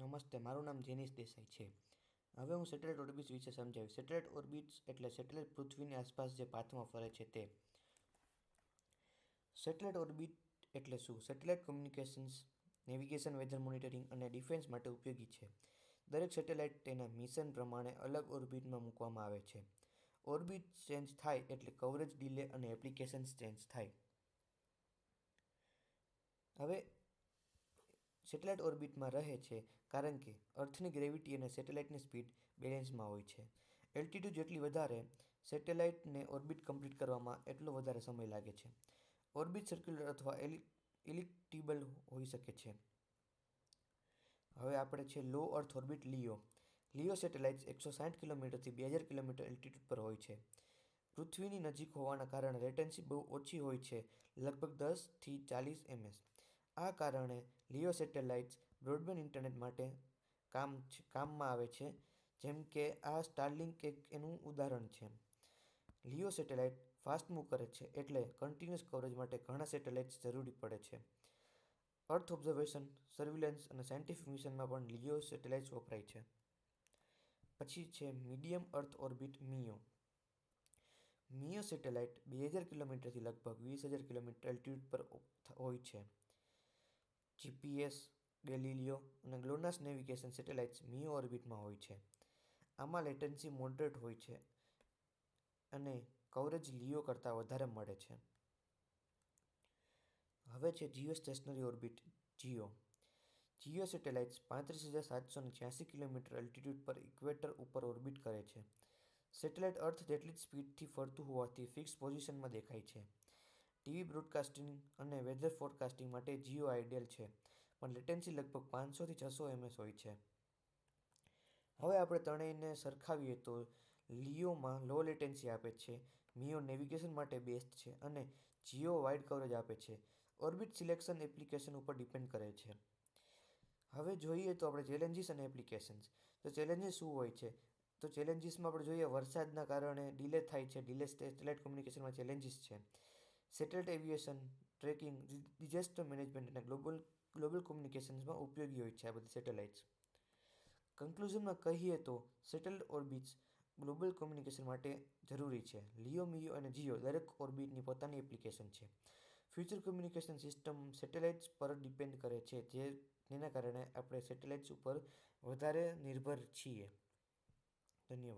નમસ્તે, મારું નામ જેનિશ દેસાઈ છે. હવે હું સેટેલાઇટ ઓર્બિટ્સ વિશે સમજાવીશ. સેટેલાઇટ ઓર્બિટ્સ એટલે સેટેલાઇટ પૃથ્વીની આસપાસ જે પાથમાં ફરે છે તે. સેટેલાઇટ ઓર્બિટ એટલે શું? Satellite communications, navigation, weather monitoring અને ડિફેન્સ માટે ઉપયોગી છે. દરેક સેટેલાઇટ તેના મિશન પ્રમાણે અલગ ઓર્બિટમાં મૂકવામાં આવે છે. ઓર્બિટ ચેન્જ થાય એટલે કવરેજ ડિલે અને એપ્લિકેશન્સ ચેન્જ થાય. હવે સેટેલાઇટ ઓર્બિટમાં રહે છે કારણ કે અર્થની ગ્રેવિટી અને સેટેલાઇટની સ્પીડ બેલેન્સમાં હોય છે. એલ્ટિટ્યૂડ જેટલી વધારે, સેટેલાઇટને ઓર્બિટ કમ્પ્લીટ કરવામાં એટલો વધારે સમય લાગે છે. ઓર્બિટ સર્ક્યુલર અથવા એલિપ્ટિકલ હોઈ શકે છે. હવે આપણે છે લો અર્થ ઓર્બિટ લીઓ. લીઓ સેટેલાઇટ્સ 160 કિલોમીટરથી 2000 કિલોમીટર એલ્ટિટ્યૂડ પર હોય છે. પૃથ્વીની નજીક હોવાના કારણે લેટન્સી બહુ ઓછી હોય છે, લગભગ 10 થી 40 ms. આ કારણે લીઓ સેટેલાઇટ્સ બ્રોડબેન્ડ ઇન્ટરનેટ માટે કામમાં આવે છે, જેમ કે આ સ્ટારલિંક એક એનું ઉદાહરણ છે. લીઓ સેટેલાઇટ ફાસ્ટ મૂવ કરે છે એટલે કન્ટિન્યુઅસ કવરેજ માટે ઘણા સેટેલાઇટ્સ જરૂરી પડે છે. અર્થ ઓબ્ઝર્વેશન, સર્વેલન્સ અને સાયન્ટિફિક મિશનમાં પણ લીઓ સેટેલાઇટ્સ વપરાય છે. પછી છે મીડિયમ અર્થ ઓર્બિટ મીઓ. મીઓ સેટેલાઇટ 2000 કિલોમીટરથી લગભગ 20,000 કિલોમીટર એલ્ટિટ્યૂડ પર હોય છે. જીપીએસ, ગેલિલિયો અને ગ્લોનાસ નેવિગેશન સેટેલાઇટ્સ મીઓ ઓર્બિટમાં હોય છે. આમાં લેટન્સી મોડરેટ હોય છે અને કવરેજ લીઓ કરતાં વધારે મળે છે. હવે છે geostationary orbit geo. Geo satellites 35,786 kilometre altitude પર ઇક્વેટર ઉપર ઓર્બિટ કરે છે. સેટેલાઇટ અર્થ જેટલી જ સ્પીડથી ફરતું હોવાથી ફિક્સ પોઝિશનમાં દેખાય છે. ટીવી બ્રોડકાસ્ટિંગ અને વેધર ફોરકાસ્ટિંગ માટે જીઓ આઇડિયલ છે, પણ લેટન્સી લગભગ 500 થી 600 ms હોય છે. હવે આપણે ત્રણેયને સરખાવીએ તો લીઓમાં લો લેટન્સી આપે છે, મીઓ નેવિગેશન માટે બેસ્ટ છે અને જીઓ વાઇડ કવરેજ આપે છે. ઓર્બિટ સિલેક્શન એપ્લિકેશન ઉપર ડિપેન્ડ કરે છે. હવે જોઈએ તો આપણે ચેલેન્જીસ અને એપ્લિકેશન્સ. તો ચેલેન્જીસ શું હોય છે? તો ચેલેન્જીસમાં આપણે જોઈએ વરસાદના કારણે ડિલે થાય છે. ડિલે સેટેલાઇટ કમ્યુનિકેશનમાં ચેલેન્જીસ છે. Satellite aviation, tracking, disaster management અને ગ્લોબલ કોમ્યુનિકેશન્સમાં ઉપયોગી હોય છે આ બધી સેટેલાઇટ્સ. કન્ક્લુઝનમાં કહીએ તો સેટેલાઇટ ઓર્બિટ્સ ગ્લોબલ કોમ્યુનિકેશન માટે જરૂરી છે. લીઓ, મીઓ અને જીઓ દરેક ઓર્બિટની પોતાની એપ્લિકેશન છે. ફ્યુચર કમ્યુનિકેશન સિસ્ટમ સેટેલાઇટ્સ પર ડિપેન્ડ કરે છે, જેના કારણે આપણે સેટેલાઇટ્સ ઉપર વધારે નિર્ભર છીએ. ધન્યવાદ.